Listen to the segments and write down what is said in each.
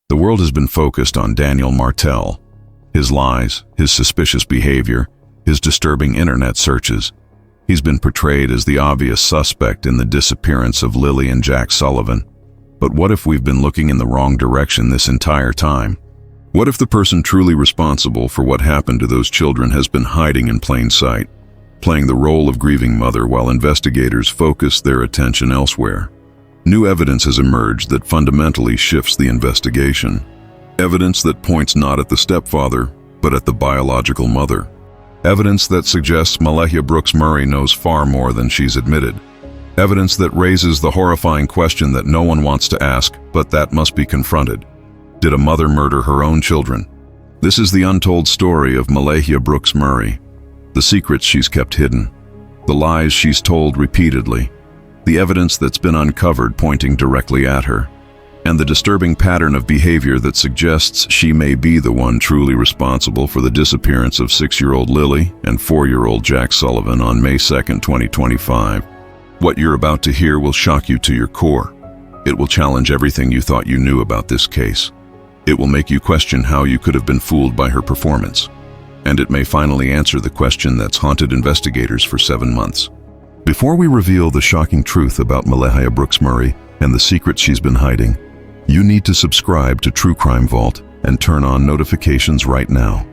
The world has been focused on Daniel Martel, his lies, his suspicious behavior, his disturbing internet searches. He's been portrayed as the obvious suspect in the disappearance of Lilly and Jack Sullivan. But what if we've been looking in the wrong direction this entire time? What if the person truly responsible for what happened to those children has been hiding in plain sight, playing the role of grieving mother while investigators focus their attention elsewhere? New evidence has emerged that fundamentally shifts the investigation. Evidence that points not at the stepfather, but at the biological mother. Evidence that suggests Malehya Brooks-Murray knows far more than she's admitted. Evidence that raises the horrifying question that no one wants to ask, but that must be confronted. Did a mother murder her own children? This is the untold story of Malehya Brooks-Murray. The secrets she's kept hidden. The lies she's told repeatedly. The evidence that's been uncovered pointing directly at her. And the disturbing pattern of behavior that suggests she may be the one truly responsible for the disappearance of 6-year-old Lilly and 4-year-old Jack Sullivan on May 2, 2025. What you're about to hear will shock you to your core. It will challenge everything you thought you knew about this case. It will make you question how you could have been fooled by her performance. And it may finally answer the question that's haunted investigators for 7 months. Before we reveal the shocking truth about Malehya Brooks-Murray and the secrets she's been hiding, you need to subscribe to True Crime Vault and turn on notifications right now.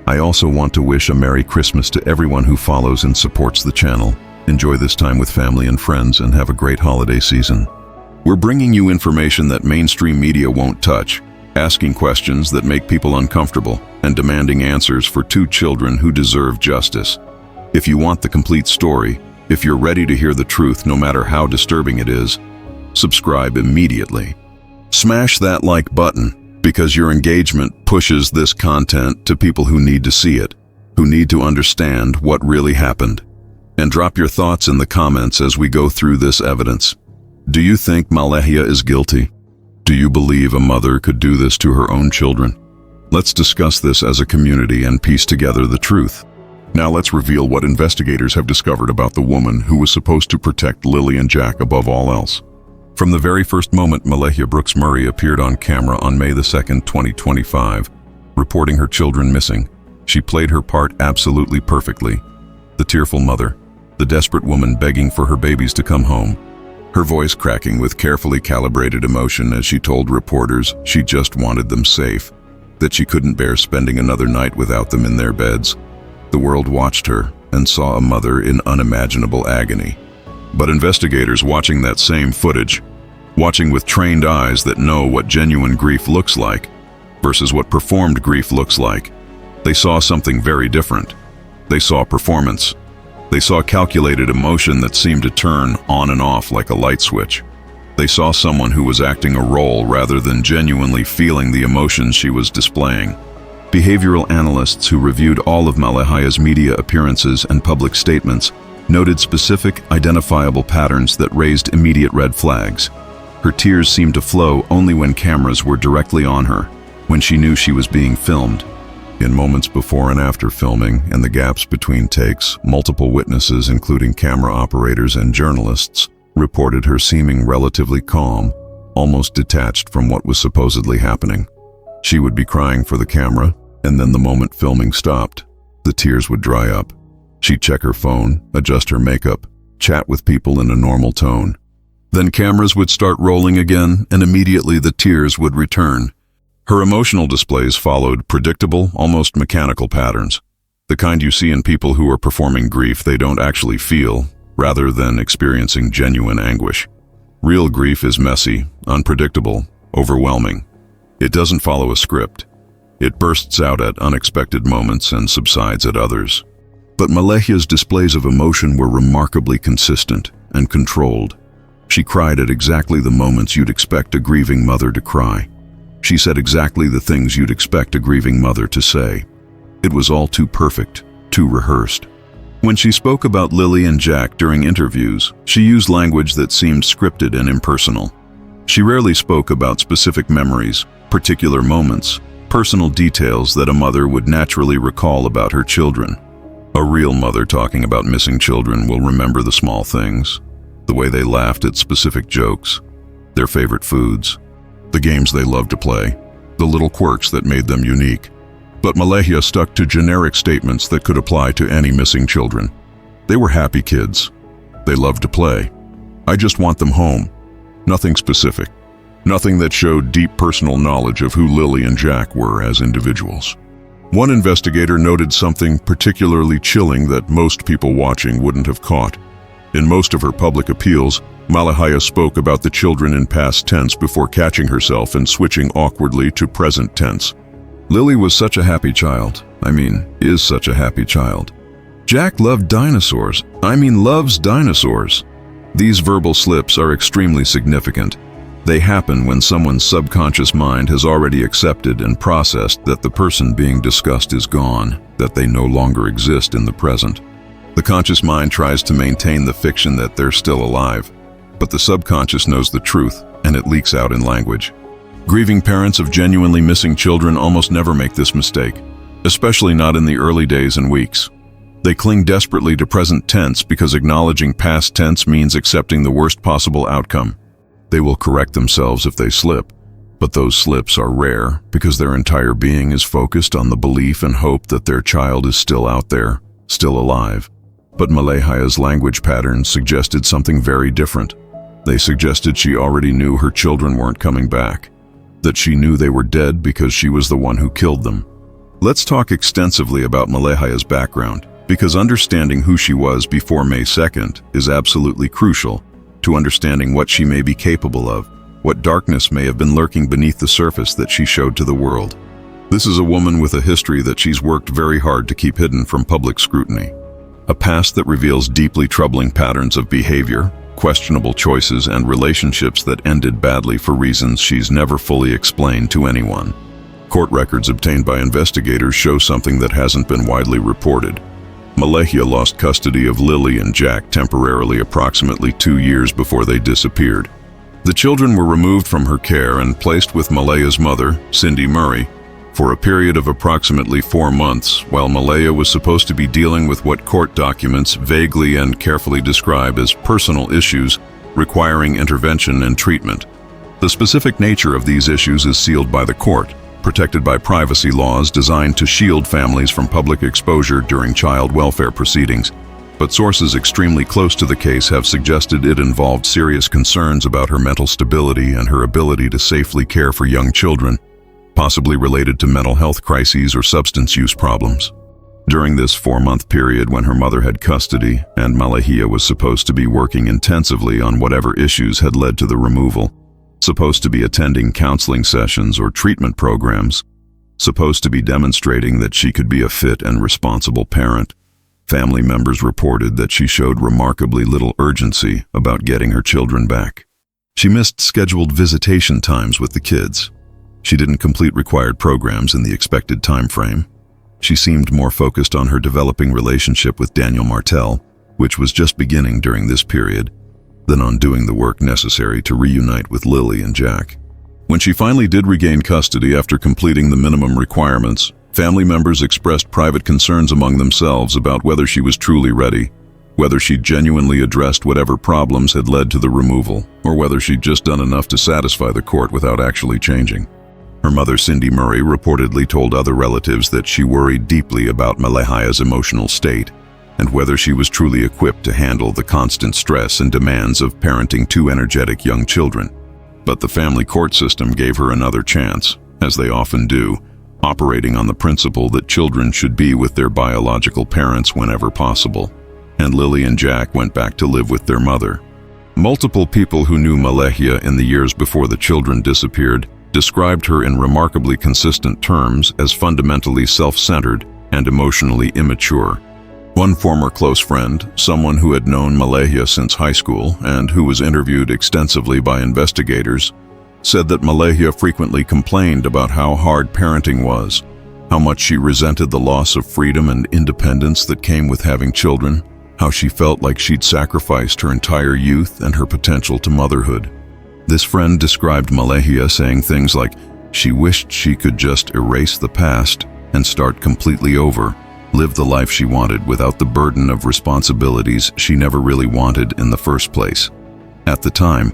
I also want to wish a Merry Christmas to everyone who follows and supports the channel. Enjoy this time with family and friends and have a great holiday season. We're bringing you information that mainstream media won't touch, asking questions that make people uncomfortable, and demanding answers for 2 children who deserve justice. If you want the complete story, if you're ready to hear the truth no matter how disturbing it is, subscribe immediately. Smash that like button, because your engagement pushes this content to people who need to see it, who need to understand what really happened. And drop your thoughts in the comments as we go through this evidence. Do you think Malehya is guilty? Do you believe a mother could do this to her own children? Let's discuss this as a community and piece together the truth. Now let's reveal what investigators have discovered about the woman who was supposed to protect Lilly and Jack above all else. From the very first moment Malehya Brooks-Murray appeared on camera on May 2, 2025, reporting her children missing, she played her part absolutely perfectly. The tearful mother, the desperate woman begging for her babies to come home, her voice cracking with carefully calibrated emotion as she told reporters she just wanted them safe, that she couldn't bear spending another night without them in their beds. The world watched her and saw a mother in unimaginable agony. But investigators watching that same footage, watching with trained eyes that know what genuine grief looks like versus what performed grief looks like, they saw something very different. They saw performance. They saw calculated emotion that seemed to turn on and off like a light switch. They saw someone who was acting a role rather than genuinely feeling the emotions she was displaying. Behavioral analysts who reviewed all of Malehya's media appearances and public statements noted specific, identifiable patterns that raised immediate red flags. Her tears seemed to flow only when cameras were directly on her, when she knew she was being filmed. In moments before and after filming and the gaps between takes, multiple witnesses, including camera operators and journalists, reported her seeming relatively calm, almost detached from what was supposedly happening. She would be crying for the camera, and then the moment filming stopped, the tears would dry up. She'd check her phone, adjust her makeup, chat with people in a normal tone. Then cameras would start rolling again, and immediately the tears would return. Her emotional displays followed predictable, almost mechanical patterns, the kind you see in people who are performing grief they don't actually feel, rather than experiencing genuine anguish. Real grief is messy, unpredictable, overwhelming. It doesn't follow a script. It bursts out at unexpected moments and subsides at others. But Malehya's displays of emotion were remarkably consistent and controlled. She cried at exactly the moments you'd expect a grieving mother to cry. She said exactly the things you'd expect a grieving mother to say. It was all too perfect, too rehearsed. When she spoke about Lilly and Jack during interviews, she used language that seemed scripted and impersonal. She rarely spoke about specific memories, particular moments, personal details that a mother would naturally recall about her children. A real mother talking about missing children will remember the small things, the way they laughed at specific jokes, their favorite foods, the games they loved to play. the little quirks that made them unique. But Malehya stuck to generic statements that could apply to any missing children. They were happy kids. They loved to play. I just want them home. Nothing specific. Nothing that showed deep personal knowledge of who Lilly and Jack were as individuals. One investigator noted something particularly chilling that most people watching wouldn't have caught. In most of her public appeals, Malehya spoke about the children in past tense before catching herself and switching awkwardly to present tense. Lilly was such a happy child. Is such a happy child. Jack loved dinosaurs. Loves dinosaurs. These verbal slips are extremely significant. They happen when someone's subconscious mind has already accepted and processed that the person being discussed is gone, that they no longer exist in the present. The conscious mind tries to maintain the fiction that they're still alive, but the subconscious knows the truth, and it leaks out in language. Grieving parents of genuinely missing children almost never make this mistake, especially not in the early days and weeks. They cling desperately to present tense because acknowledging past tense means accepting the worst possible outcome. They will correct themselves if they slip, but those slips are rare because their entire being is focused on the belief and hope that their child is still out there, still alive. But Malehya's language patterns suggested something very different. They suggested she already knew her children weren't coming back, that she knew they were dead because she was the one who killed them. Let's talk extensively about Malehya's background, because understanding who she was before May 2nd is absolutely crucial to understanding what she may be capable of, what darkness may have been lurking beneath the surface that she showed to the world. This is a woman with a history that she's worked very hard to keep hidden from public scrutiny. A past that reveals deeply troubling patterns of behavior, questionable choices, and relationships that ended badly for reasons she's never fully explained to anyone. Court records obtained by investigators show something that hasn't been widely reported. Malehya lost custody of Lilly and Jack temporarily approximately 2 years before they disappeared. The children were removed from her care and placed with Malaya's mother, Cindy Murray, for a period of approximately 4 months, while Malaya was supposed to be dealing with what court documents vaguely and carefully describe as personal issues requiring intervention and treatment. The specific nature of these issues is sealed by the court, protected by privacy laws designed to shield families from public exposure during child welfare proceedings. But sources extremely close to the case have suggested it involved serious concerns about her mental stability and her ability to safely care for young children, possibly related to mental health crises or substance use problems. During this 4-month period when her mother had custody and Malehya was supposed to be working intensively on whatever issues had led to the removal, supposed to be attending counseling sessions or treatment programs, supposed to be demonstrating that she could be a fit and responsible parent, family members reported that she showed remarkably little urgency about getting her children back. She missed scheduled visitation times with the kids. She didn't complete required programs in the expected time frame. She seemed more focused on her developing relationship with Daniel Martel, which was just beginning during this period, than on doing the work necessary to reunite with Lilly and Jack. When she finally did regain custody after completing the minimum requirements, family members expressed private concerns among themselves about whether she was truly ready, whether she'd genuinely addressed whatever problems had led to the removal, or whether she'd just done enough to satisfy the court without actually changing. Her mother, Cindy Murray, reportedly told other relatives that she worried deeply about Malehya's emotional state and whether she was truly equipped to handle the constant stress and demands of parenting 2 energetic young children. But the family court system gave her another chance, as they often do, operating on the principle that children should be with their biological parents whenever possible. And Lilly and Jack went back to live with their mother. Multiple people who knew Malehya in the years before the children disappeared described her in remarkably consistent terms as fundamentally self-centered and emotionally immature. One former close friend, someone who had known Malehya since high school and who was interviewed extensively by investigators, said that Malehya frequently complained about how hard parenting was, how much she resented the loss of freedom and independence that came with having children, how she felt like she'd sacrificed her entire youth and her potential to motherhood. This friend described Malehya saying things like she wished she could just erase the past and start completely over, live the life she wanted without the burden of responsibilities she never really wanted in the first place. At the time,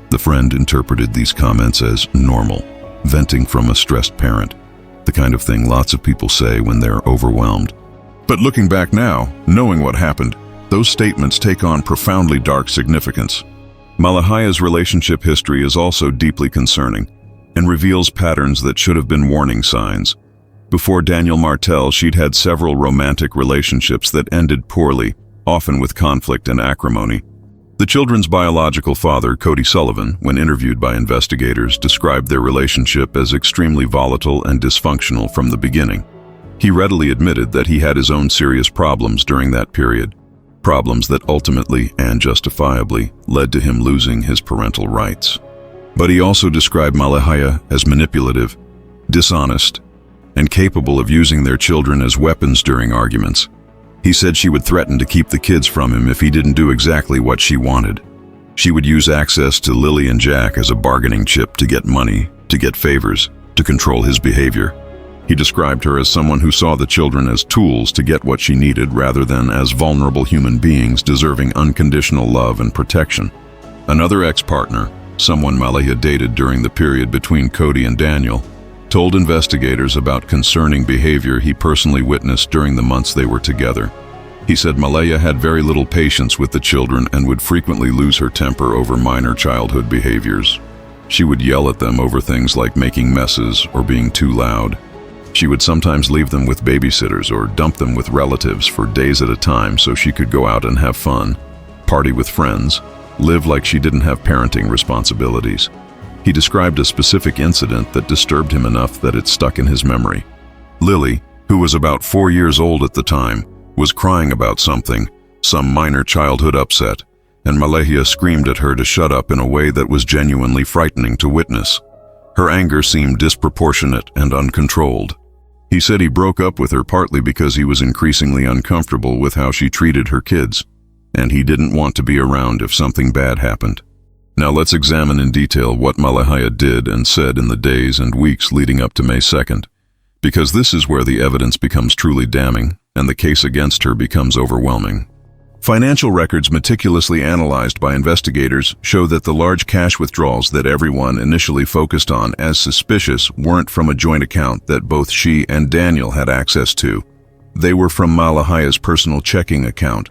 the friend interpreted these comments as normal. venting from a stressed parent, the kind of thing lots of people say when they're overwhelmed. But looking back now, knowing what happened, those statements take on profoundly dark significance. Malehya's relationship history is also deeply concerning and reveals patterns that should have been warning signs. Before Daniel Martel, she'd had several romantic relationships that ended poorly, often with conflict and acrimony. The children's biological father, Cody Sullivan, when interviewed by investigators, described their relationship as extremely volatile and dysfunctional from the beginning. He readily admitted that he had his own serious problems during that period, problems that ultimately and justifiably led to him losing his parental rights. But he also described Malehya as manipulative, dishonest, and capable of using their children as weapons during arguments. He said she would threaten to keep the kids from him if he didn't do exactly what she wanted. She would use access to Lilly and Jack as a bargaining chip to get money, to get favors, to control his behavior. He described her as someone who saw the children as tools to get what she needed rather than as vulnerable human beings deserving unconditional love and protection. Another ex-partner, someone Malaya dated during the period between Cody and Daniel, told investigators about concerning behavior he personally witnessed during the months they were together. He said Malaya had very little patience with the children and would frequently lose her temper over minor childhood behaviors. She would yell at them over things like making messes or being too loud. She would sometimes leave them with babysitters or dump them with relatives for days at a time so she could go out and have fun, party with friends, live like she didn't have parenting responsibilities. He described a specific incident that disturbed him enough that it stuck in his memory. Lily, who was about 4 years old at the time, was crying about something, some minor childhood upset, and Malehya screamed at her to shut up in a way that was genuinely frightening to witness. Her anger seemed disproportionate and uncontrolled. He said he broke up with her partly because he was increasingly uncomfortable with how she treated her kids, and he didn't want to be around if something bad happened. Now let's examine in detail what Malehya did and said in the days and weeks leading up to May 2nd, because this is where the evidence becomes truly damning and the case against her becomes overwhelming. Financial records meticulously analyzed by investigators show that the large cash withdrawals that everyone initially focused on as suspicious weren't from a joint account that both she and Daniel had access to. They were from Malehya's personal checking account.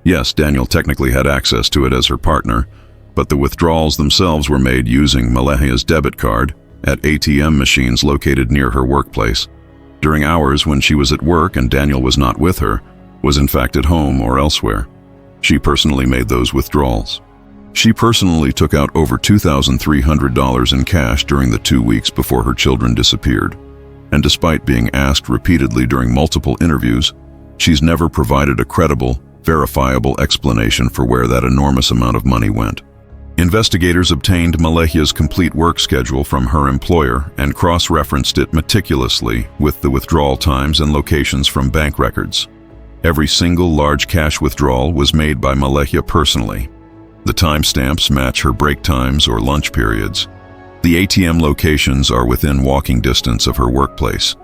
Yes, Daniel technically had access to it as her partner, but the withdrawals themselves were made using Malehya's debit card at ATM machines located near her workplace, during hours when she was at work and Daniel was not with her, was in fact at home or elsewhere. She personally made those withdrawals. She personally took out over $2,300 in cash during the 2 weeks before her children disappeared. And despite being asked repeatedly during multiple interviews, she's never provided a credible, verifiable explanation for where that enormous amount of money went. Investigators obtained Malehya's complete work schedule from her employer and cross-referenced it meticulously with the withdrawal times and locations from bank records. Every single large cash withdrawal was made by Malehya personally. The timestamps match her break times or lunch periods. The ATM locations are within walking distance of her workplace.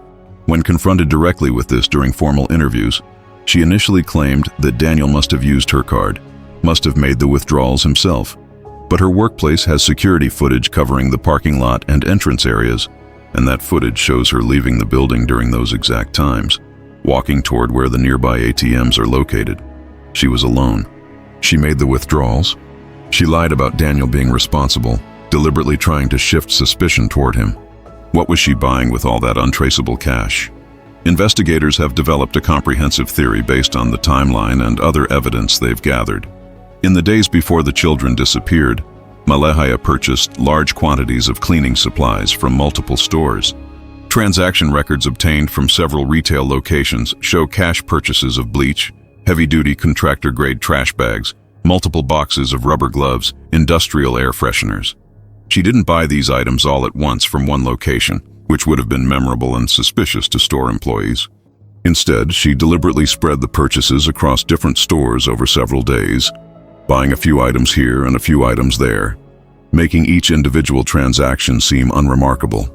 When confronted directly with this during formal interviews, she initially claimed that Daniel must have used her card, must have made the withdrawals himself. But her workplace has security footage covering the parking lot and entrance areas, and that footage shows her leaving the building during those exact times, walking toward where the nearby ATMs are located. She was alone. She made the withdrawals. She lied about Daniel being responsible, deliberately trying to shift suspicion toward him. What was she buying with all that untraceable cash? Investigators have developed a comprehensive theory based on the timeline and other evidence they've gathered. In the days before the children disappeared, Malehya purchased large quantities of cleaning supplies from multiple stores. Transaction records obtained from several retail locations show cash purchases of bleach, heavy-duty contractor-grade trash bags, multiple boxes of rubber gloves, industrial air fresheners. She didn't buy these items all at once from one location, which would have been memorable and suspicious to store employees. Instead, she deliberately spread the purchases across different stores over several days, buying a few items here and a few items there, making each individual transaction seem unremarkable.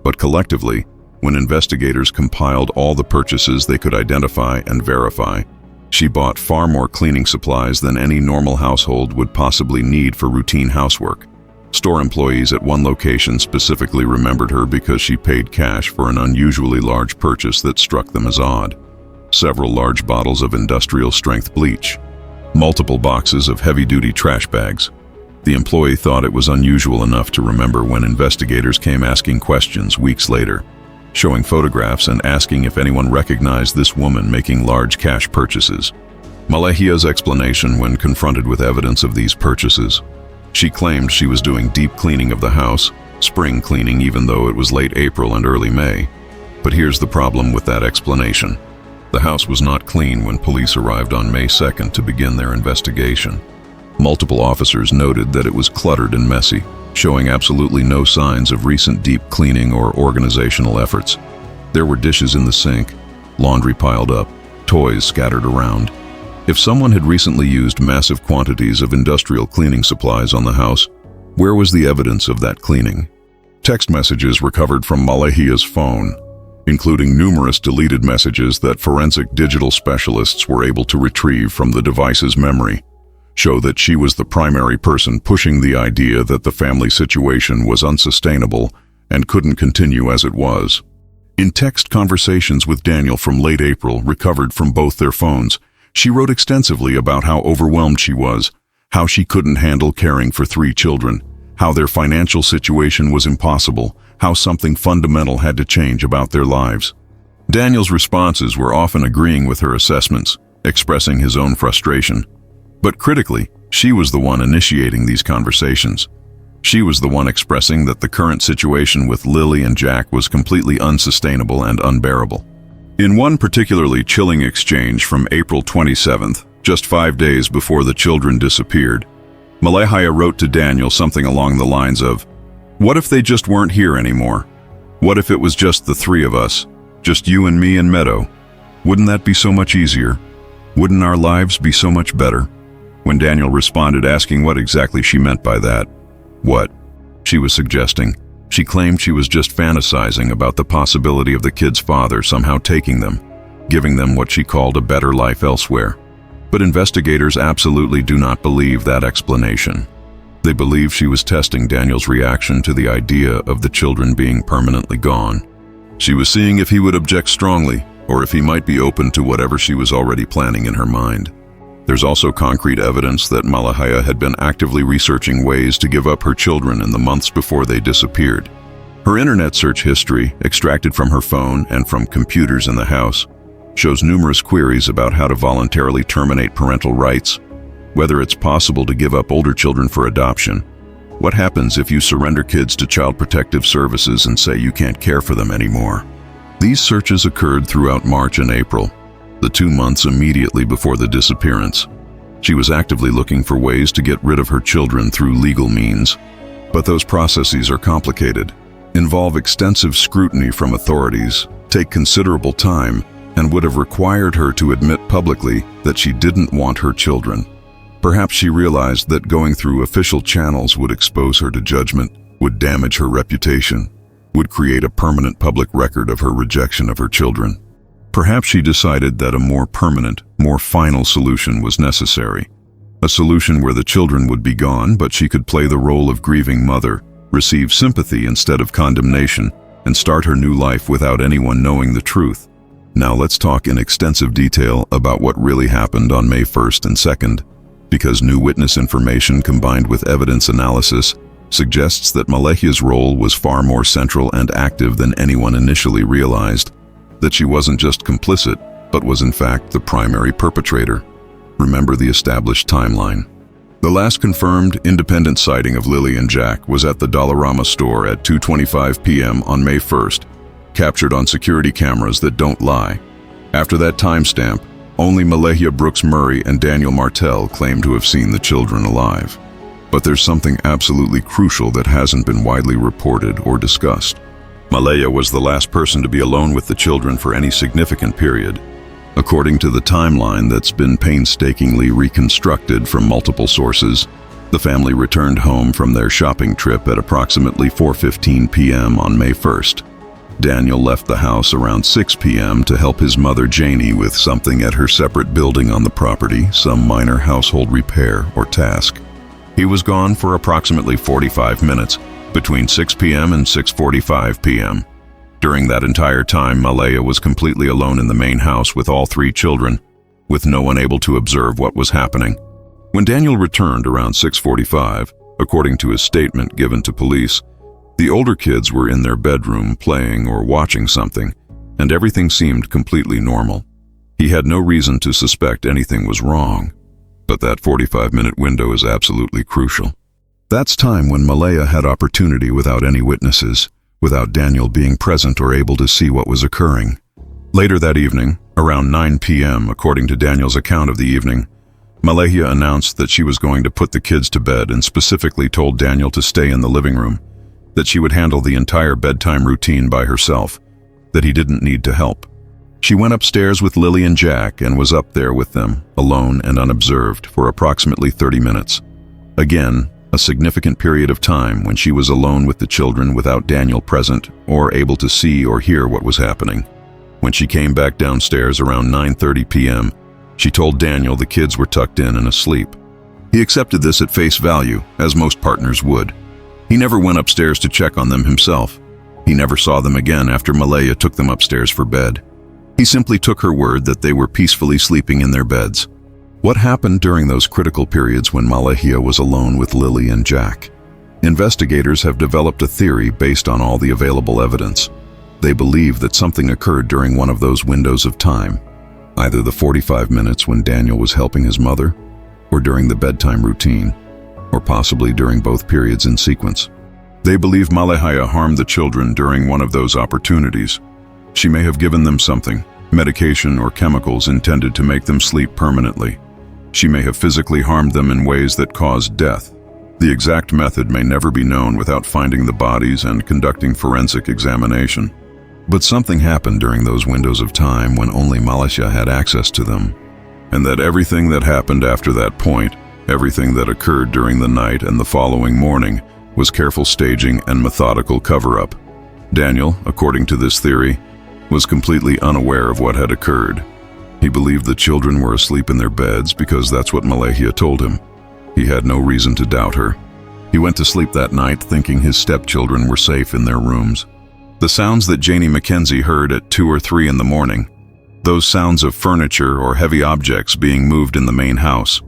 But collectively, when investigators compiled all the purchases they could identify and verify, she bought far more cleaning supplies than any normal household would possibly need for routine housework. Store employees at one location specifically remembered her because she paid cash for an unusually large purchase that struck them as odd. Several large bottles of industrial-strength bleach. Multiple boxes of heavy-duty trash bags. The employee thought it was unusual enough to remember when investigators came asking questions weeks later, showing photographs and asking if anyone recognized this woman making large cash purchases. Malehya's explanation when confronted with evidence of these purchases: she claimed she was doing deep cleaning of the house, spring cleaning even though it was late April and early May. But here's the problem with that explanation. The house was not clean when police arrived on May 2nd to begin their investigation. Multiple officers noted that it was cluttered and messy, showing absolutely no signs of recent deep cleaning or organizational efforts. There were dishes in the sink, laundry piled up, toys scattered around. If someone had recently used massive quantities of industrial cleaning supplies on the house, where was the evidence of that cleaning? Text messages recovered from Malehya's phone, including numerous deleted messages that forensic digital specialists were able to retrieve from the device's memory, show that she was the primary person pushing the idea that the family situation was unsustainable and couldn't continue as it was. In text conversations with Daniel from late April recovered from both their phones, she wrote extensively about how overwhelmed she was, how she couldn't handle caring for 3 children, how their financial situation was impossible, how something fundamental had to change about their lives. Daniel's responses were often agreeing with her assessments, expressing his own frustration. But critically, she was the one initiating these conversations. She was the one expressing that the current situation with Lilly and Jack was completely unsustainable and unbearable. In one particularly chilling exchange from April 27th, just 5 days before the children disappeared, Malehya wrote to Daniel something along the lines of, "What if they just weren't here anymore? What if it was just the 3 of us, just you and me and Meadow? Wouldn't that be so much easier? Wouldn't our lives be so much better?" When Daniel responded asking what exactly she meant by that, what she was suggesting, she claimed she was just fantasizing about the possibility of the kids' father somehow taking them, giving them what she called a better life elsewhere. But investigators absolutely do not believe that explanation. They believe she was testing Daniel's reaction to the idea of the children being permanently gone. She was seeing if he would object strongly, or if he might be open to whatever she was already planning in her mind. There's also concrete evidence that Malehya had been actively researching ways to give up her children in the months before they disappeared. Her internet search history, extracted from her phone and from computers in the house, shows numerous queries about how to voluntarily terminate parental rights, whether it's possible to give up older children for adoption, what happens if you surrender kids to Child Protective Services and say you can't care for them anymore. These searches occurred throughout March and April, the 2 months immediately before the disappearance. She was actively looking for ways to get rid of her children through legal means, but those processes are complicated, involve extensive scrutiny from authorities, take considerable time, and would have required her to admit publicly that she didn't want her children. Perhaps she realized that going through official channels would expose her to judgment, would damage her reputation, would create a permanent public record of her rejection of her children. Perhaps she decided that a more permanent, more final solution was necessary. A solution where the children would be gone, but she could play the role of grieving mother, receive sympathy instead of condemnation, and start her new life without anyone knowing the truth. Now let's talk in extensive detail about what really happened on May 1st and 2nd, because new witness information combined with evidence analysis suggests that Malehya's role was far more central and active than anyone initially realized, that she wasn't just complicit, but was in fact the primary perpetrator. Remember the established timeline. The last confirmed independent sighting of Lilly and Jack was at the Dollarama store at 2:25 p.m. on May 1st, captured on security cameras that don't lie. After that timestamp, only Malehya Brooks-Murray and Daniel Martel claim to have seen the children alive. But there's something absolutely crucial that hasn't been widely reported or discussed. Malaya was the last person to be alone with the children for any significant period. According to the timeline that's been painstakingly reconstructed from multiple sources, the family returned home from their shopping trip at approximately 4:15 p.m. on May 1st. Daniel left the house around 6 p.m. to help his mother Janie with something at her separate building on the property, some minor household repair or task. He was gone for approximately 45 minutes, between 6 p.m. and 6:45 p.m. During that entire time, Malaya was completely alone in the main house with all 3 children, with no one able to observe what was happening. When Daniel returned around 6:45, according to his statement given to police, the older kids were in their bedroom playing or watching something, and everything seemed completely normal. He had no reason to suspect anything was wrong, but that 45-minute window is absolutely crucial. That's time when Malaya had opportunity without any witnesses, without Daniel being present or able to see what was occurring. Later that evening, around 9 p.m., according to Daniel's account of the evening, Malehya announced that she was going to put the kids to bed and specifically told Daniel to stay in the living room, that she would handle the entire bedtime routine by herself, that he didn't need to help. She went upstairs with Lilly and Jack and was up there with them, alone and unobserved, for approximately 30 minutes. Again, a significant period of time when she was alone with the children without Daniel present or able to see or hear what was happening. When she came back downstairs around 9:30 p.m., she told Daniel the kids were tucked in and asleep. He accepted this at face value, as most partners would. He never went upstairs to check on them himself. He never saw them again after Malaya took them upstairs for bed. He simply took her word that they were peacefully sleeping in their beds. What happened during those critical periods when Malehya was alone with Lilly and Jack? Investigators have developed a theory based on all the available evidence. They believe that something occurred during one of those windows of time, either the 45 minutes when Daniel was helping his mother, or during the bedtime routine, or possibly during both periods in sequence. They believe Malehya harmed the children during one of those opportunities. She may have given them something, medication or chemicals intended to make them sleep permanently. She may have physically harmed them in ways that caused death. The exact method may never be known without finding the bodies and conducting forensic examination. But something happened during those windows of time when only Malehya had access to them, and that everything that happened after that point, everything that occurred during the night and the following morning, was careful staging and methodical cover-up. Daniel, according to this theory, was completely unaware of what had occurred. He believed the children were asleep in their beds because that's what Malehya told him. He had no reason to doubt her. He went to sleep that night thinking his stepchildren were safe in their rooms. The sounds that Janie Mackenzie heard at 2 or 3 in the morning, those sounds of furniture or heavy objects being moved in the main house,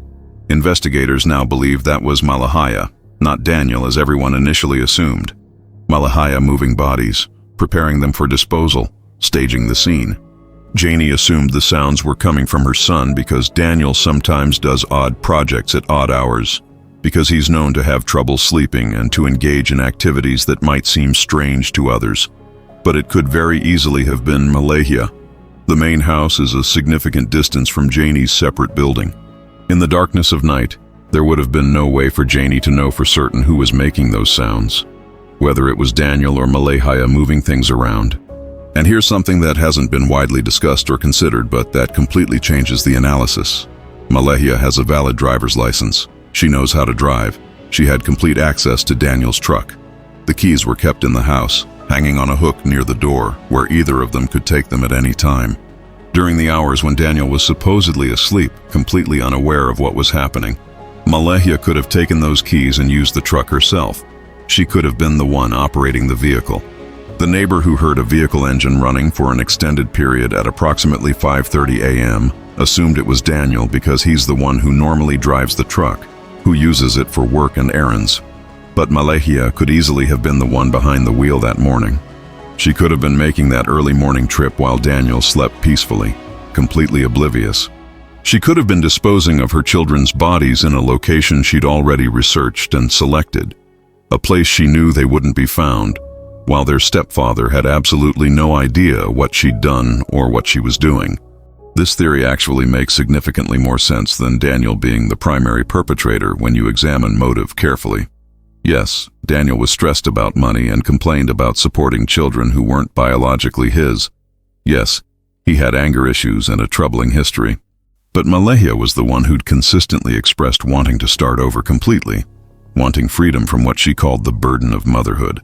investigators now believe that was Malehya, not Daniel as everyone initially assumed. Malehya moving bodies, preparing them for disposal, staging the scene. Janie assumed the sounds were coming from her son because Daniel sometimes does odd projects at odd hours, because he's known to have trouble sleeping and to engage in activities that might seem strange to others. But it could very easily have been Malehya. The main house is a significant distance from Janie's separate building. In the darkness of night, there would have been no way for Janie to know for certain who was making those sounds, whether it was Daniel or Malehya moving things around. And here's something that hasn't been widely discussed or considered, but that completely changes the analysis. Malehya has a valid driver's license. She knows how to drive. She had complete access to Daniel's truck. The keys were kept in the house, hanging on a hook near the door, where either of them could take them at any time. During the hours when Daniel was supposedly asleep, completely unaware of what was happening, Malehya could have taken those keys and used the truck herself. She could have been the one operating the vehicle. The neighbor who heard a vehicle engine running for an extended period at approximately 5:30 a.m. assumed it was Daniel because he's the one who normally drives the truck, who uses it for work and errands. But Malehya could easily have been the one behind the wheel that morning. She could have been making that early morning trip while Daniel slept peacefully, completely oblivious. She could have been disposing of her children's bodies in a location she'd already researched and selected, a place she knew they wouldn't be found, while their stepfather had absolutely no idea what she'd done or what she was doing. This theory actually makes significantly more sense than Daniel being the primary perpetrator when you examine motive carefully. Yes, Daniel was stressed about money and complained about supporting children who weren't biologically his. Yes, he had anger issues and a troubling history. But Malehya was the one who'd consistently expressed wanting to start over completely, wanting freedom from what she called the burden of motherhood.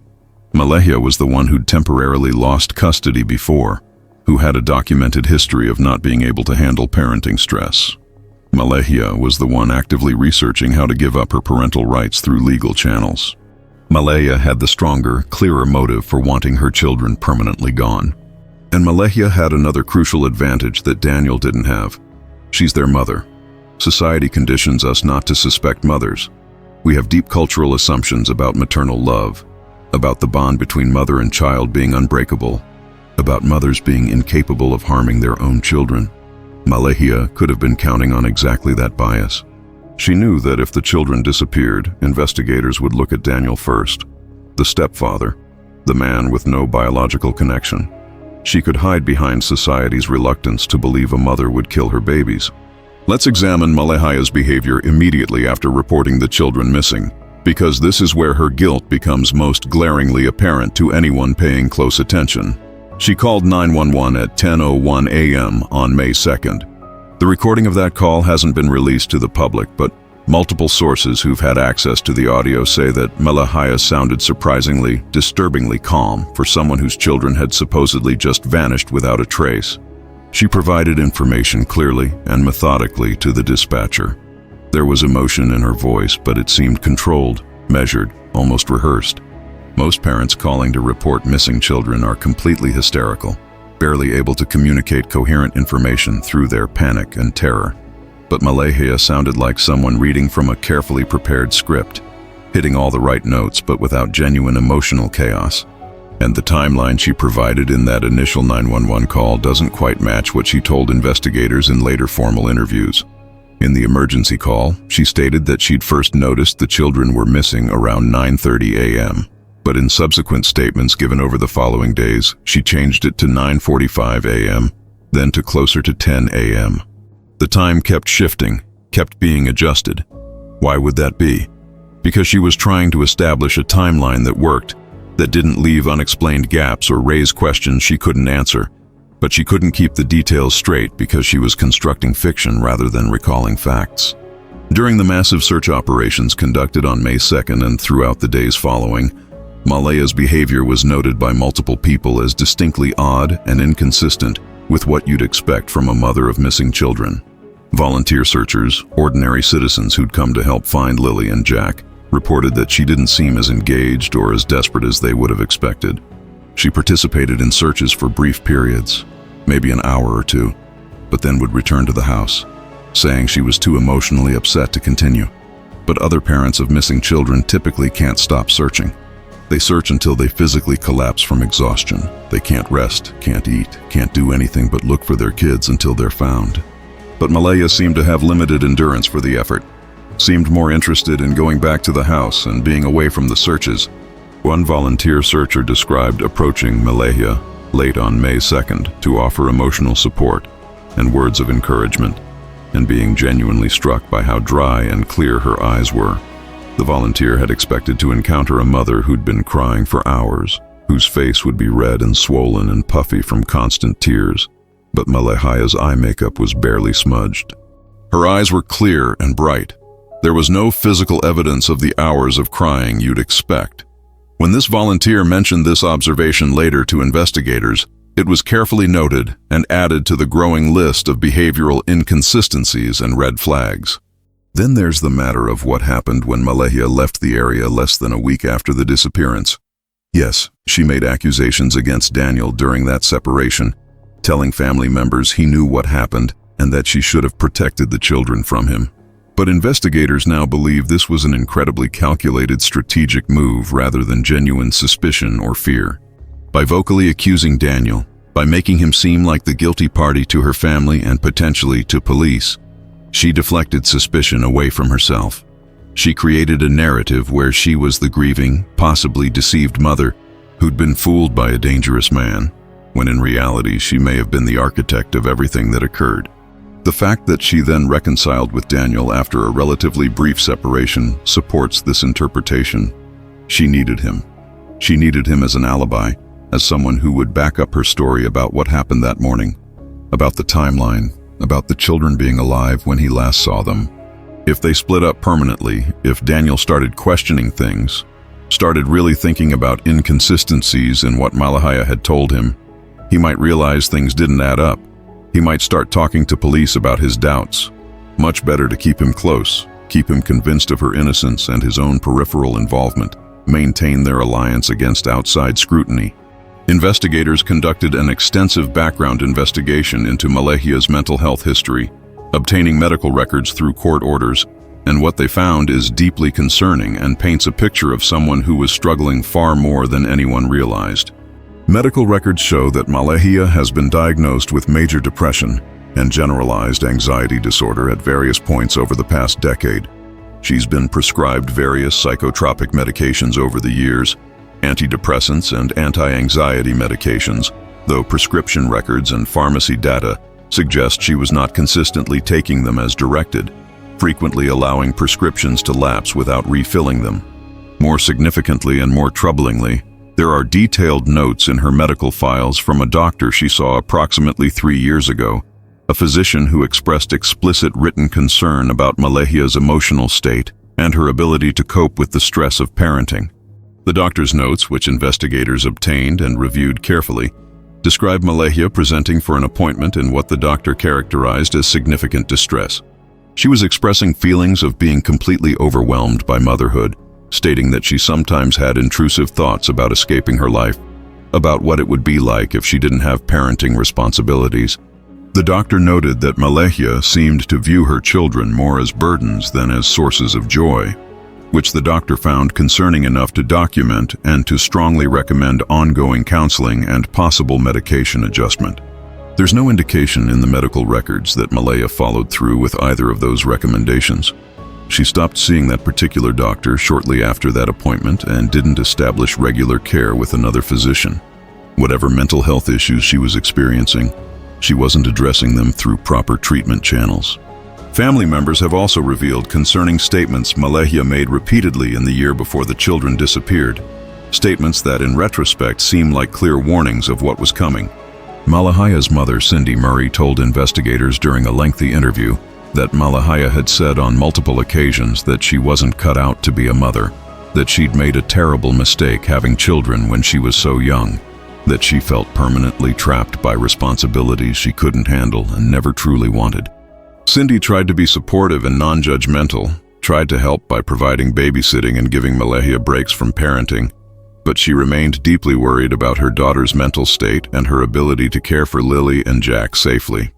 Malehya was the one who'd temporarily lost custody before, who had a documented history of not being able to handle parenting stress. Malehya was the one actively researching how to give up her parental rights through legal channels. Malaya had the stronger, clearer motive for wanting her children permanently gone. And Malehya had another crucial advantage that Daniel didn't have. She's their mother. Society conditions us not to suspect mothers. We have deep cultural assumptions about maternal love, about the bond between mother and child being unbreakable, about mothers being incapable of harming their own children. Malehya could have been counting on exactly that bias. She knew that if the children disappeared, investigators would look at Daniel first, the stepfather, the man with no biological connection. She could hide behind society's reluctance to believe a mother would kill her babies. Let's examine Malehya's behavior immediately after reporting the children missing, because this is where her guilt becomes most glaringly apparent to anyone paying close attention. She called 911 at 10:01 a.m. on May 2nd. The recording of that call hasn't been released to the public, but multiple sources who've had access to the audio say that Malehya sounded surprisingly, disturbingly calm for someone whose children had supposedly just vanished without a trace. She provided information clearly and methodically to the dispatcher. There was emotion in her voice, but it seemed controlled, measured, almost rehearsed. Most parents calling to report missing children are completely hysterical, barely able to communicate coherent information through their panic and terror. But Malehya sounded like someone reading from a carefully prepared script, hitting all the right notes but without genuine emotional chaos. And the timeline she provided in that initial 911 call doesn't quite match what she told investigators in later formal interviews. In the emergency call, she stated that she'd first noticed the children were missing around 9:30 a.m. But in subsequent statements given over the following days, she changed it to 9:45 a.m., then to closer to 10 a.m. The time kept shifting, kept being adjusted. Why would that be? Because she was trying to establish a timeline that worked, that didn't leave unexplained gaps or raise questions she couldn't answer. But she couldn't keep the details straight because she was constructing fiction rather than recalling facts. During the massive search operations conducted on May 2nd and throughout the days following, Malaya's behavior was noted by multiple people as distinctly odd and inconsistent with what you'd expect from a mother of missing children. Volunteer searchers, ordinary citizens who'd come to help find Lilly and Jack, reported that she didn't seem as engaged or as desperate as they would have expected. She participated in searches for brief periods, maybe an hour or two, but then would return to the house, saying she was too emotionally upset to continue. But other parents of missing children typically can't stop searching. They search until they physically collapse from exhaustion. They can't rest, can't eat, can't do anything but look for their kids until they're found. But Malaya seemed to have limited endurance for the effort, seemed more interested in going back to the house and being away from the searches. One volunteer searcher described approaching Malehya late on May 2nd to offer emotional support and words of encouragement, and being genuinely struck by how dry and clear her eyes were. The volunteer had expected to encounter a mother who'd been crying for hours, whose face would be red and swollen and puffy from constant tears, but Malehya's eye makeup was barely smudged. Her eyes were clear and bright. There was no physical evidence of the hours of crying you'd expect. When this volunteer mentioned this observation later to investigators, it was carefully noted and added to the growing list of behavioral inconsistencies and red flags. Then there's the matter of what happened when Malehya left the area less than a week after the disappearance. Yes, she made accusations against Daniel during that separation, telling family members he knew what happened and that she should have protected the children from him. But investigators now believe this was an incredibly calculated strategic move rather than genuine suspicion or fear. By vocally accusing Daniel, by making him seem like the guilty party to her family and potentially to police, she deflected suspicion away from herself. She created a narrative where she was the grieving, possibly deceived mother who'd been fooled by a dangerous man, when in reality she may have been the architect of everything that occurred. The fact that she then reconciled with Daniel after a relatively brief separation supports this interpretation. She needed him. She needed him as an alibi, as someone who would back up her story about what happened that morning, about the timeline, about the children being alive when he last saw them. If they split up permanently, if Daniel started questioning things, started really thinking about inconsistencies in what Malehya had told him, he might realize things didn't add up. He might start talking to police about his doubts. Much better to keep him close, keep him convinced of her innocence and his own peripheral involvement, maintain their alliance against outside scrutiny. Investigators conducted an extensive background investigation into Malehya's mental health history, obtaining medical records through court orders, and what they found is deeply concerning and paints a picture of someone who was struggling far more than anyone realized. Medical records show that Malehya has been diagnosed with major depression and generalized anxiety disorder at various points over the past decade. She's been prescribed various psychotropic medications over the years, antidepressants and anti-anxiety medications, though prescription records and pharmacy data suggest she was not consistently taking them as directed, frequently allowing prescriptions to lapse without refilling them. More significantly and more troublingly, there are detailed notes in her medical files from a doctor she saw approximately 3 years ago, a physician who expressed explicit written concern about Malehya's emotional state and her ability to cope with the stress of parenting. The doctor's notes, which investigators obtained and reviewed carefully, describe Malehya presenting for an appointment in what the doctor characterized as significant distress. She was expressing feelings of being completely overwhelmed by motherhood, stating that she sometimes had intrusive thoughts about escaping her life, about what it would be like if she didn't have parenting responsibilities. The doctor noted that Malehya seemed to view her children more as burdens than as sources of joy, which the doctor found concerning enough to document and to strongly recommend ongoing counseling and possible medication adjustment. There's no indication in the medical records that Malaya followed through with either of those recommendations. She stopped seeing that particular doctor shortly after that appointment and didn't establish regular care with another physician. Whatever mental health issues she was experiencing, she wasn't addressing them through proper treatment channels. Family members have also revealed concerning statements Malehya made repeatedly in the year before the children disappeared, statements that in retrospect seem like clear warnings of what was coming. Malehya's mother, Cindy Murray, told investigators during a lengthy interview that Malehya had said on multiple occasions that she wasn't cut out to be a mother, that she'd made a terrible mistake having children when she was so young, that she felt permanently trapped by responsibilities she couldn't handle and never truly wanted. Cindy tried to be supportive and non-judgmental, tried to help by providing babysitting and giving Malehya breaks from parenting, but she remained deeply worried about her daughter's mental state and her ability to care for Lilly and Jack safely.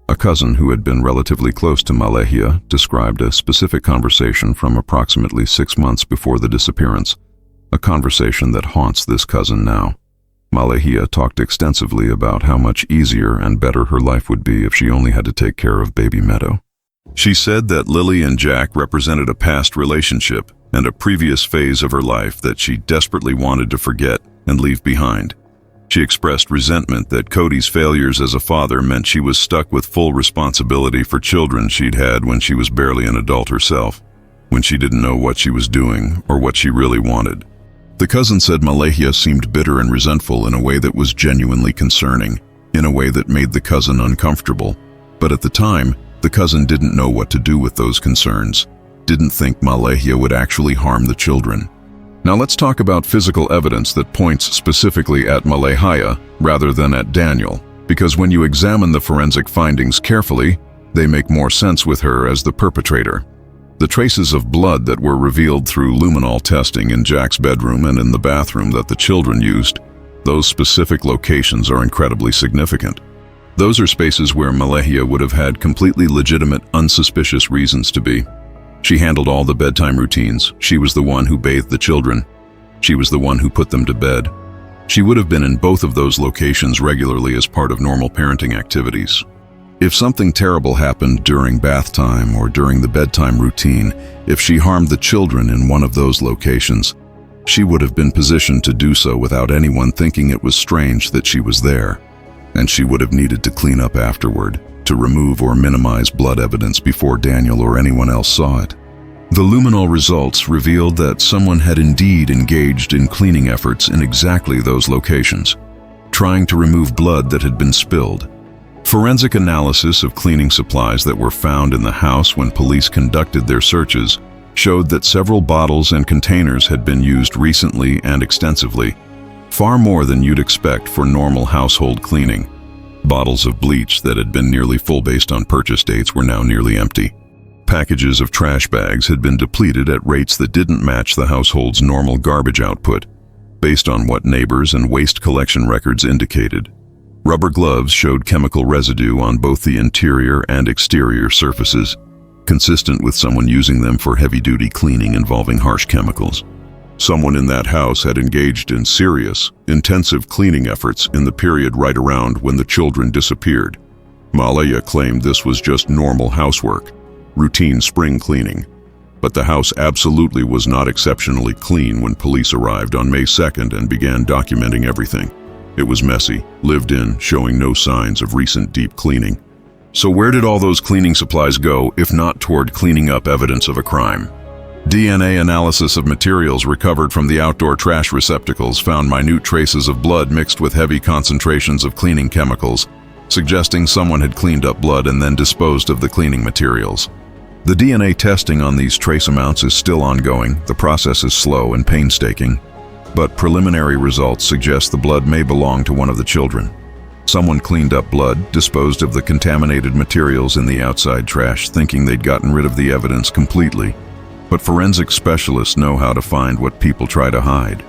A cousin who had been relatively close to Malehya described a specific conversation from approximately 6 months before the disappearance, a conversation that haunts this cousin now. Malehya talked extensively about how much easier and better her life would be if she only had to take care of baby Meadow. She said that Lilly and Jack represented a past relationship and a previous phase of her life that she desperately wanted to forget and leave behind. She expressed resentment that Cody's failures as a father meant she was stuck with full responsibility for children she'd had when she was barely an adult herself, when she didn't know what she was doing or what she really wanted. The cousin said Malehya seemed bitter and resentful in a way that was genuinely concerning, in a way that made the cousin uncomfortable. But at the time, the cousin didn't know what to do with those concerns, didn't think Malehya would actually harm the children. Now let's talk about physical evidence that points specifically at Malehya rather than at Daniel, because when you examine the forensic findings carefully, they make more sense with her as the perpetrator. The traces of blood that were revealed through luminol testing in Jack's bedroom and in the bathroom that the children used, those specific locations are incredibly significant. Those are spaces where Malehya would have had completely legitimate, unsuspicious reasons to be. She handled all the bedtime routines. She was the one who bathed the children. She was the one who put them to bed. She would have been in both of those locations regularly as part of normal parenting activities. If something terrible happened during bath time or during the bedtime routine, if she harmed the children in one of those locations, she would have been positioned to do so without anyone thinking it was strange that she was there. And she would have needed to clean up afterward, to remove or minimize blood evidence before Daniel or anyone else saw it. The luminol results revealed that someone had indeed engaged in cleaning efforts in exactly those locations, trying to remove blood that had been spilled. Forensic analysis of cleaning supplies that were found in the house when police conducted their searches showed that several bottles and containers had been used recently and extensively, far more than you'd expect for normal household cleaning. Bottles of bleach that had been nearly full based on purchase dates were now nearly empty. Packages of trash bags had been depleted at rates that didn't match the household's normal garbage output, based on what neighbors and waste collection records indicated. Rubber gloves showed chemical residue on both the interior and exterior surfaces, consistent with someone using them for heavy-duty cleaning involving harsh chemicals. Someone in that house had engaged in serious, intensive cleaning efforts in the period right around when the children disappeared. Malaya claimed this was just normal housework, routine spring cleaning. But the house absolutely was not exceptionally clean when police arrived on May 2nd and began documenting everything. It was messy, lived in, showing no signs of recent deep cleaning. So where did all those cleaning supplies go, if not toward cleaning up evidence of a crime? DNA analysis of materials recovered from the outdoor trash receptacles found minute traces of blood mixed with heavy concentrations of cleaning chemicals, suggesting someone had cleaned up blood and then disposed of the cleaning materials. The DNA testing on these trace amounts is still ongoing. The process is slow and painstaking, but preliminary results suggest the blood may belong to one of the children. Someone cleaned up blood, disposed of the contaminated materials in the outside trash, thinking they'd gotten rid of the evidence completely. But forensic specialists know how to find what people try to hide.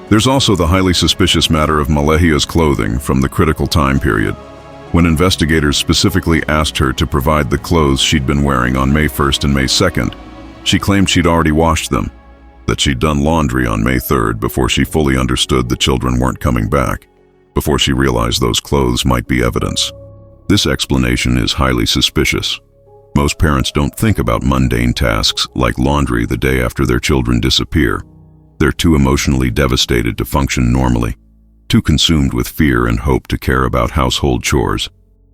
There's also the highly suspicious matter of Malehya's clothing from the critical time period. When investigators specifically asked her to provide the clothes she'd been wearing on May 1st and May 2nd, she claimed she'd already washed them, that she'd done laundry on May 3rd before she fully understood the children weren't coming back, before she realized those clothes might be evidence. This explanation is highly suspicious. Most parents don't think about mundane tasks like laundry the day after their children disappear. They're too emotionally devastated to function normally, too consumed with fear and hope to care about household chores.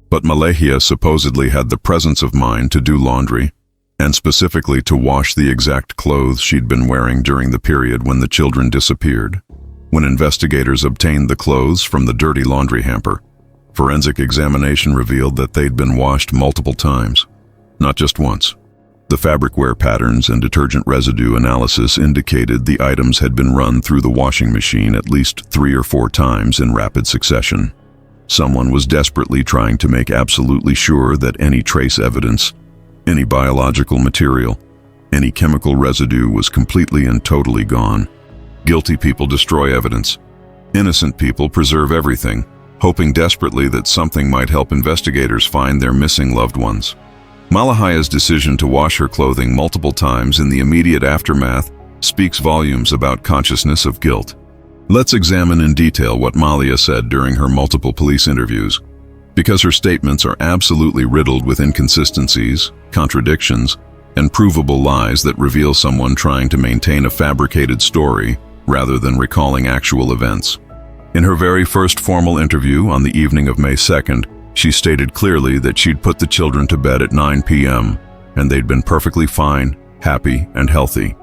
But Malehya supposedly had the presence of mind to do laundry, and specifically to wash the exact clothes she'd been wearing during the period when the children disappeared. When investigators obtained the clothes from the dirty laundry hamper, forensic examination revealed that they'd been washed multiple times, not just once. The fabric wear patterns and detergent residue analysis indicated the items had been run through the washing machine at least 3 or 4 times in rapid succession. Someone was desperately trying to make absolutely sure that any trace evidence, any biological material, any chemical residue was completely and totally gone. Guilty people destroy evidence. Innocent people preserve everything, hoping desperately that something might help investigators find their missing loved ones. Malehya's decision to wash her clothing multiple times in the immediate aftermath speaks volumes about consciousness of guilt. Let's examine in detail what Malaya said during her multiple police interviews, because her statements are absolutely riddled with inconsistencies, contradictions, and provable lies that reveal someone trying to maintain a fabricated story rather than recalling actual events. In her very first formal interview on the evening of May 2nd, she stated clearly that she'd put the children to bed at 9 p.m. and they'd been perfectly fine, happy, and healthy.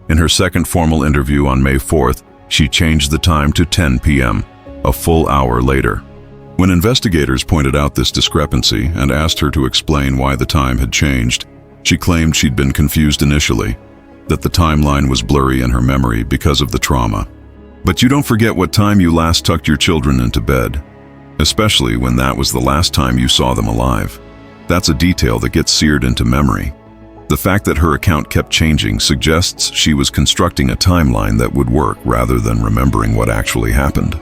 In her second formal interview on May 4th, she changed the time to 10 p.m., a full hour later. When investigators pointed out this discrepancy and asked her to explain why the time had changed, she claimed she'd been confused initially, that the timeline was blurry in her memory because of the trauma. But you don't forget what time you last tucked your children into bed, especially when that was the last time you saw them alive. That's a detail that gets seared into memory. The fact that her account kept changing suggests she was constructing a timeline that would work rather than remembering what actually happened.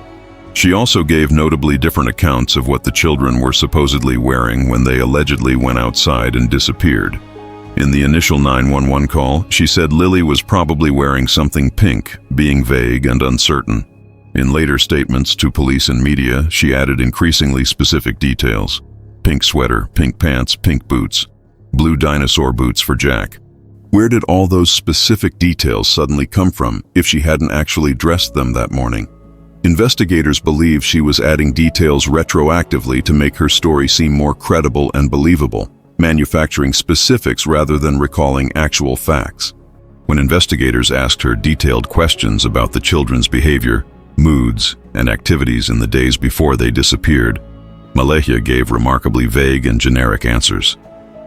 She also gave notably different accounts of what the children were supposedly wearing when they allegedly went outside and disappeared. In the initial 911 call, she said Lily was probably wearing something pink, being vague and uncertain. In later statements to police and media, she added increasingly specific details. Pink sweater, pink pants, pink boots, blue dinosaur boots for Jack. Where did all those specific details suddenly come from if she hadn't actually dressed them that morning? Investigators believe she was adding details retroactively to make her story seem more credible and believable, manufacturing specifics rather than recalling actual facts. When investigators asked her detailed questions about the children's behavior, moods, and activities in the days before they disappeared, Malehya gave remarkably vague and generic answers.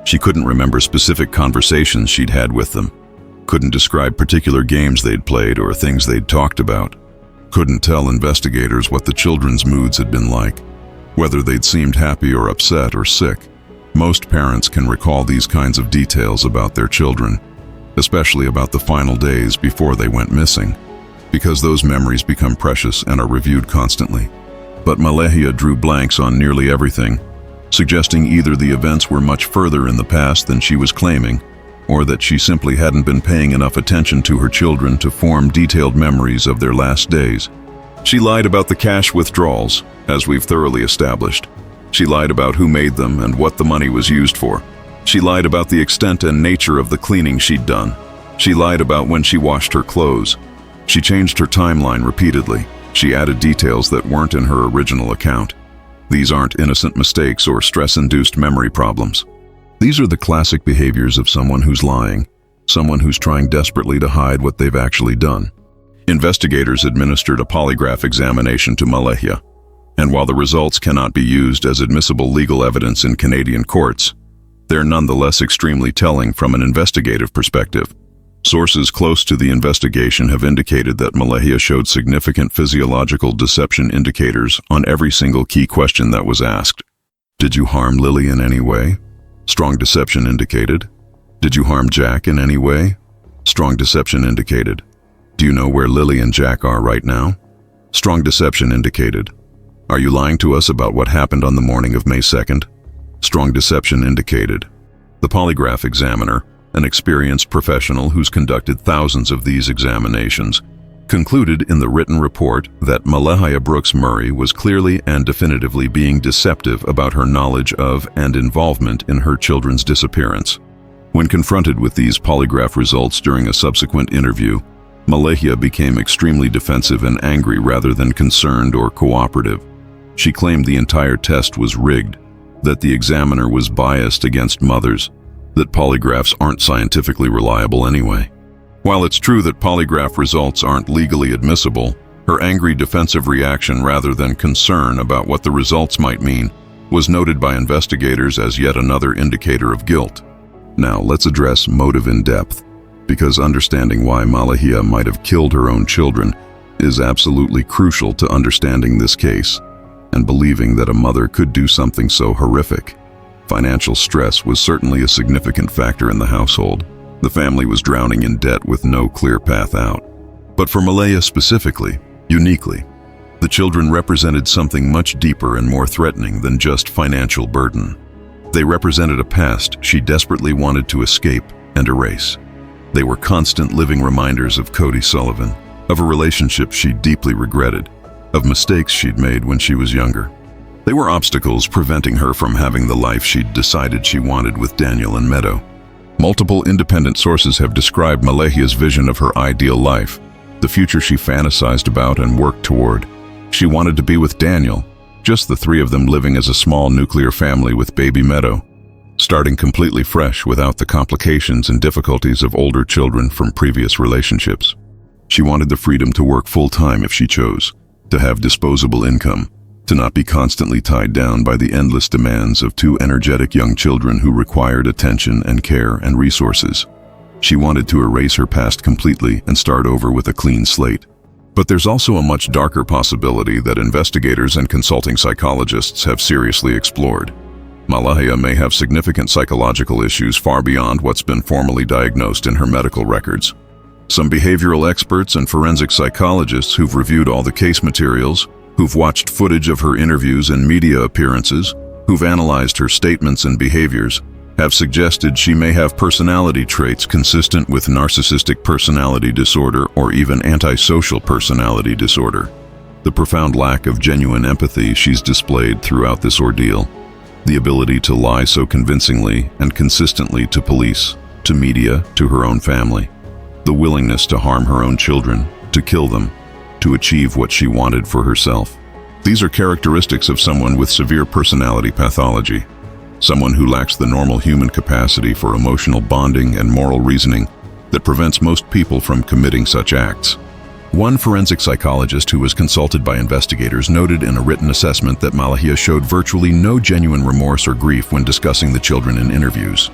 She couldn't remember specific conversations she'd had with them, couldn't describe particular games they'd played or things they'd talked about, couldn't tell investigators what the children's moods had been like, whether they'd seemed happy or upset or sick. Most parents can recall these kinds of details about their children, especially about the final days before they went missing, because those memories become precious and are reviewed constantly. But Malehya drew blanks on nearly everything, suggesting either the events were much further in the past than she was claiming, or that she simply hadn't been paying enough attention to her children to form detailed memories of their last days. She lied about the cash withdrawals, as we've thoroughly established. She lied about who made them and what the money was used for. She lied about the extent and nature of the cleaning she'd done. She lied about when she washed her clothes. She changed her timeline repeatedly. She added details that weren't in her original account. These aren't innocent mistakes or stress-induced memory problems. These are the classic behaviors of someone who's lying, someone who's trying desperately to hide what they've actually done. Investigators administered a polygraph examination to Malehya, and while the results cannot be used as admissible legal evidence in Canadian courts, they're nonetheless extremely telling from an investigative perspective. Sources close to the investigation have indicated that Malehya showed significant physiological deception indicators on every single key question that was asked. Did you harm Lilly in any way? Strong deception indicated. Did you harm Jack in any way? Strong deception indicated. Do you know where Lilly and Jack are right now? Strong deception indicated. Are you lying to us about what happened on the morning of May 2nd? Strong deception indicated. The polygraph examiner, an experienced professional who's conducted thousands of these examinations, concluded in the written report that Malehya Brooks-Murray was clearly and definitively being deceptive about her knowledge of and involvement in her children's disappearance. When confronted with these polygraph results during a subsequent interview, Malehya became extremely defensive and angry rather than concerned or cooperative. She claimed the entire test was rigged, that the examiner was biased against mothers, that polygraphs aren't scientifically reliable anyway. While it's true that polygraph results aren't legally admissible, her angry defensive reaction rather than concern about what the results might mean was noted by investigators as yet another indicator of guilt. Now let's address motive in depth, because understanding why Malehya might have killed her own children is absolutely crucial to understanding this case and believing that a mother could do something so horrific. Financial stress was certainly a significant factor in the household. The family was drowning in debt with no clear path out. But for Malaya specifically, uniquely, the children represented something much deeper and more threatening than just financial burden. They represented a past she desperately wanted to escape and erase. They were constant living reminders of Cody Sullivan, of a relationship she deeply regretted, of mistakes she'd made when she was younger. They were obstacles preventing her from having the life she'd decided she wanted with Daniel and Meadow. Multiple independent sources have described Malehya's vision of her ideal life, the future she fantasized about and worked toward. She wanted to be with Daniel, just the three of them living as a small nuclear family with baby Meadow, starting completely fresh without the complications and difficulties of older children from previous relationships. She wanted the freedom to work full-time if she chose, to have disposable income, to not be constantly tied down by the endless demands of two energetic young children who required attention and care and resources. She wanted to erase her past completely and start over with a clean slate. But there's also a much darker possibility that investigators and consulting psychologists have seriously explored. Malaya may have significant psychological issues far beyond what's been formally diagnosed in her medical records. Some behavioral experts and forensic psychologists who've reviewed all the case materials, who've watched footage of her interviews and media appearances, who've analyzed her statements and behaviors, have suggested she may have personality traits consistent with narcissistic personality disorder or even antisocial personality disorder. The profound lack of genuine empathy she's displayed throughout this ordeal, the ability to lie so convincingly and consistently to police, to media, to her own family, the willingness to harm her own children, to kill them, to achieve what she wanted for herself. These are characteristics of someone with severe personality pathology, someone who lacks the normal human capacity for emotional bonding and moral reasoning that prevents most people from committing such acts. One forensic psychologist who was consulted by investigators noted in a written assessment that Malehya showed virtually no genuine remorse or grief when discussing the children in interviews.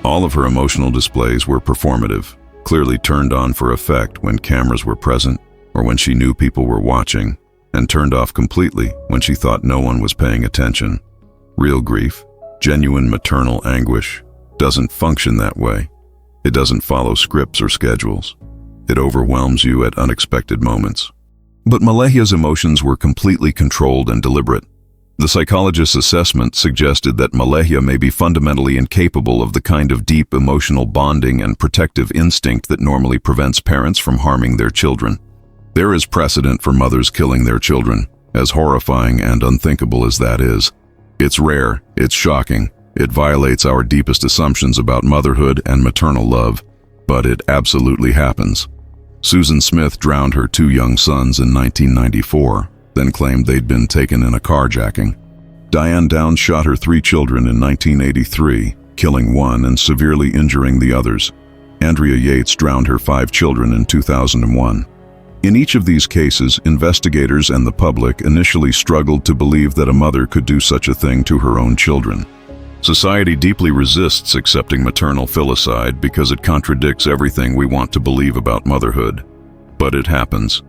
All of her emotional displays were performative, clearly turned on for effect when cameras were present or when she knew people were watching, and turned off completely when she thought no one was paying attention. Real grief, Genuine maternal anguish doesn't function that way. It doesn't follow scripts or schedules. It overwhelms you at unexpected moments. But Malehya's emotions were completely controlled and deliberate. The psychologist's assessment suggested that Malehya may be fundamentally incapable of the kind of deep emotional bonding and protective instinct that normally prevents parents from harming their children. There is precedent for mothers killing their children, as horrifying and unthinkable as that is. It's rare, it's shocking, it violates our deepest assumptions about motherhood and maternal love, but it absolutely happens. Susan Smith drowned her 2 young sons in 1994, then claimed they'd been taken in a carjacking. Diane Downs shot her 3 children in 1983, killing one and severely injuring the others. Andrea Yates drowned her 5 children in 2001. In each of these cases, investigators and the public initially struggled to believe that a mother could do such a thing to her own children. Society deeply resists accepting maternal filicide because it contradicts everything we want to believe about motherhood. But it happens,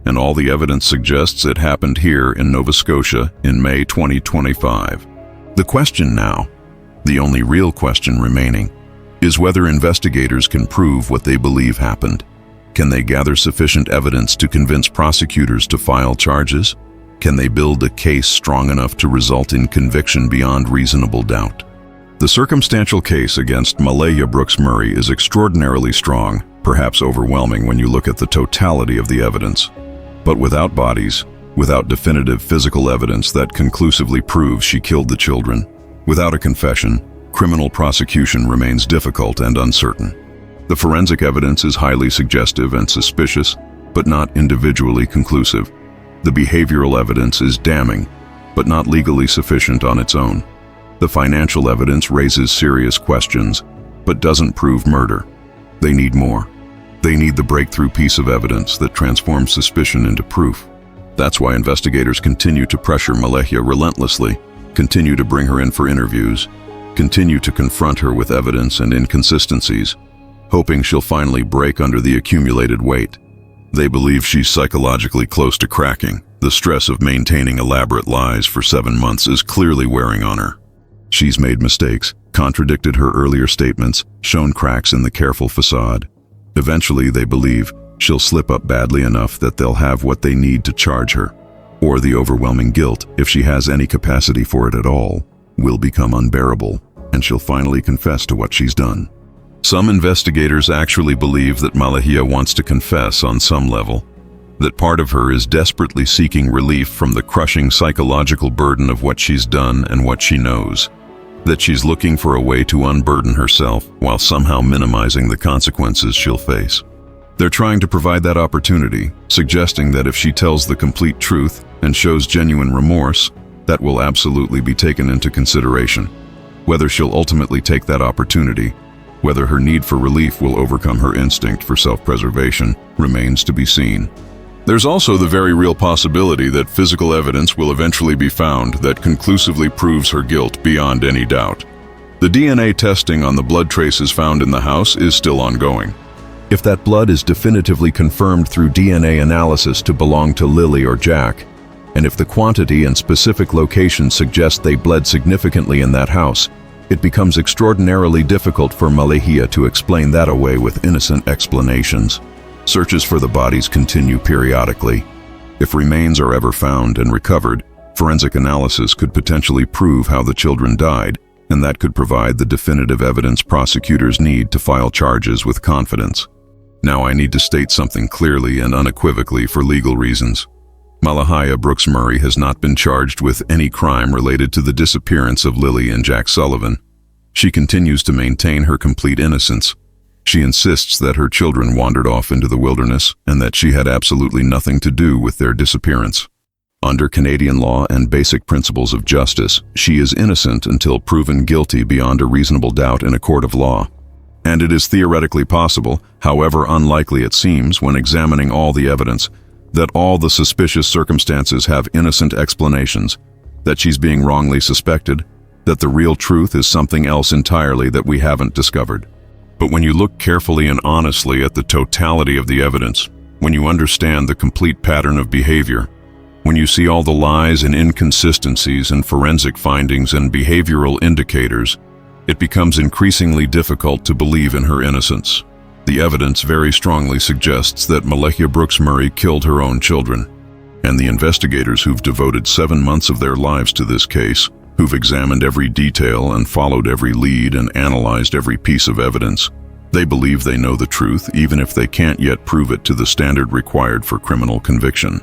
and all the evidence suggests it happened here in Nova Scotia in May 2025. The question now, the only real question remaining, is whether investigators can prove what they believe happened. Can they gather sufficient evidence to convince prosecutors to file charges? Can they build a case strong enough to result in conviction beyond reasonable doubt? The circumstantial case against Malehya Brooks-Murray is extraordinarily strong, perhaps overwhelming when you look at the totality of the evidence. But without bodies, without definitive physical evidence that conclusively proves she killed the children, without a confession, criminal prosecution remains difficult and uncertain. The forensic evidence is highly suggestive and suspicious, but not individually conclusive. The behavioral evidence is damning, but not legally sufficient on its own. The financial evidence raises serious questions, but doesn't prove murder. They need more. They need the breakthrough piece of evidence that transforms suspicion into proof. That's why investigators continue to pressure Malehya relentlessly, continue to bring her in for interviews, continue to confront her with evidence and inconsistencies, hoping she'll finally break under the accumulated weight. They believe she's psychologically close to cracking. The stress of maintaining elaborate lies for 7 months is clearly wearing on her. She's made mistakes, contradicted her earlier statements, shown cracks in the careful facade. Eventually, they believe, she'll slip up badly enough that they'll have what they need to charge her. Or the overwhelming guilt, if she has any capacity for it at all, will become unbearable, and she'll finally confess to what she's done. Some investigators actually believe that Malehya wants to confess on some level, that part of her is desperately seeking relief from the crushing psychological burden of what she's done and what she knows, that she's looking for a way to unburden herself while somehow minimizing the consequences she'll face. They're trying to provide that opportunity, suggesting that if she tells the complete truth and shows genuine remorse, that will absolutely be taken into consideration. Whether she'll ultimately take that opportunity, whether her need for relief will overcome her instinct for self-preservation, remains to be seen. There's also the very real possibility that physical evidence will eventually be found that conclusively proves her guilt beyond any doubt. The DNA testing on the blood traces found in the house is still ongoing. If that blood is definitively confirmed through DNA analysis to belong to Lilly or Jack, and if the quantity and specific location suggest they bled significantly in that house, it becomes extraordinarily difficult for Malehya to explain that away with innocent explanations. Searches for the bodies continue periodically. If remains are ever found and recovered, forensic analysis could potentially prove how the children died, and that could provide the definitive evidence prosecutors need to file charges with confidence. Now I need to state something clearly and unequivocally for legal reasons. Malehya Brooks-Murray has not been charged with any crime related to the disappearance of Lilly and Jack Sullivan. She continues to maintain her complete innocence. She insists that her children wandered off into the wilderness and that she had absolutely nothing to do with their disappearance. Under Canadian law and basic principles of justice, she is innocent until proven guilty beyond a reasonable doubt in a court of law. And it is theoretically possible, however unlikely it seems when examining all the evidence, that all the suspicious circumstances have innocent explanations, that she's being wrongly suspected, that the real truth is something else entirely that we haven't discovered. But when you look carefully and honestly at the totality of the evidence, when you understand the complete pattern of behavior, When you see all the lies and inconsistencies in forensic findings and behavioral indicators, it becomes increasingly difficult to believe in her innocence. The evidence very strongly suggests that Malehya Brooks-Murray killed her own children, and the investigators who've devoted 7 months of their lives to this case, who've examined every detail and followed every lead and analyzed every piece of evidence, they believe they know the truth even if they can't yet prove it to the standard required for criminal conviction.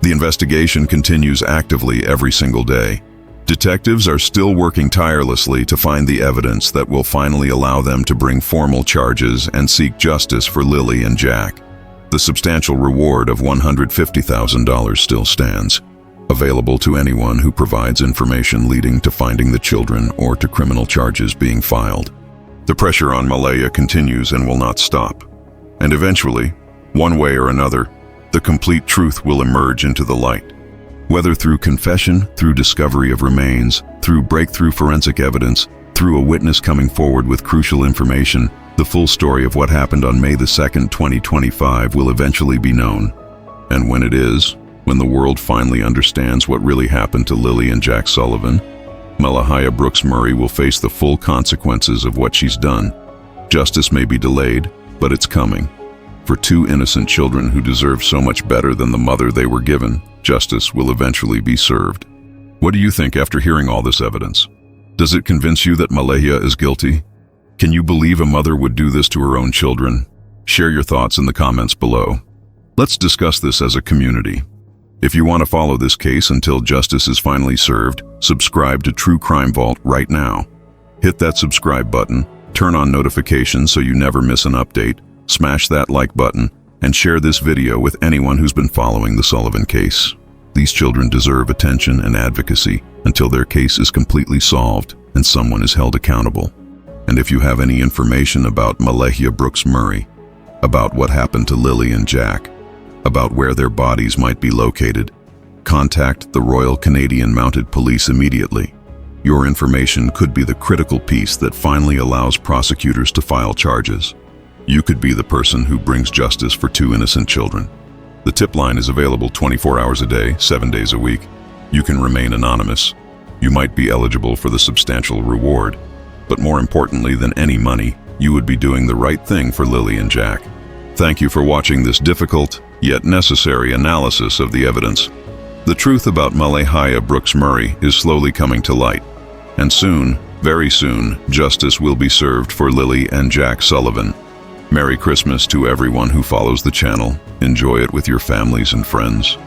The investigation continues actively every single day. Detectives are still working tirelessly to find the evidence that will finally allow them to bring formal charges and seek justice for Lilly and Jack. The substantial reward of $150,000 still stands, available to anyone who provides information leading to finding the children or to criminal charges being filed. The pressure on Malaya continues and will not stop. And eventually, one way or another, the complete truth will emerge into the light. Whether through confession, through discovery of remains, through breakthrough forensic evidence, through a witness coming forward with crucial information, the full story of what happened on May 2nd, 2025 will eventually be known. And when it is, when the world finally understands what really happened to Lilly and Jack Sullivan, Malehya Brooks-Murray will face the full consequences of what she's done. Justice may be delayed, but it's coming. For 2 innocent children who deserve so much better than the mother they were given, justice will eventually be served. What do you think after hearing all this evidence? Does it convince you that Malehya is guilty? Can you believe a mother would do this to her own children? Share your thoughts in the comments below. Let's discuss this as a community. If you want to follow this case until justice is finally served, subscribe to True Crime Vault right now. Hit that subscribe button, turn on notifications so you never miss an update, smash that like button, and share this video with anyone who's been following the Sullivan case. These children deserve attention and advocacy until their case is completely solved and someone is held accountable. And if you have any information about Malehya Brooks-Murray, about what happened to Lilly and Jack, about where their bodies might be located, contact the Royal Canadian Mounted Police immediately. Your information could be the critical piece that finally allows prosecutors to file charges. You could be the person who brings justice for 2 innocent children. The tip line is available 24 hours a day, 7 days a week. You can remain anonymous. You might be eligible for the substantial reward. But more importantly than any money, you would be doing the right thing for Lilly and Jack. Thank you for watching this difficult, yet necessary analysis of the evidence. The truth about Malehya Brooks-Murray is slowly coming to light. And soon, very soon, justice will be served for Lilly and Jack Sullivan. Merry Christmas to everyone who follows the channel. Enjoy it with your families and friends.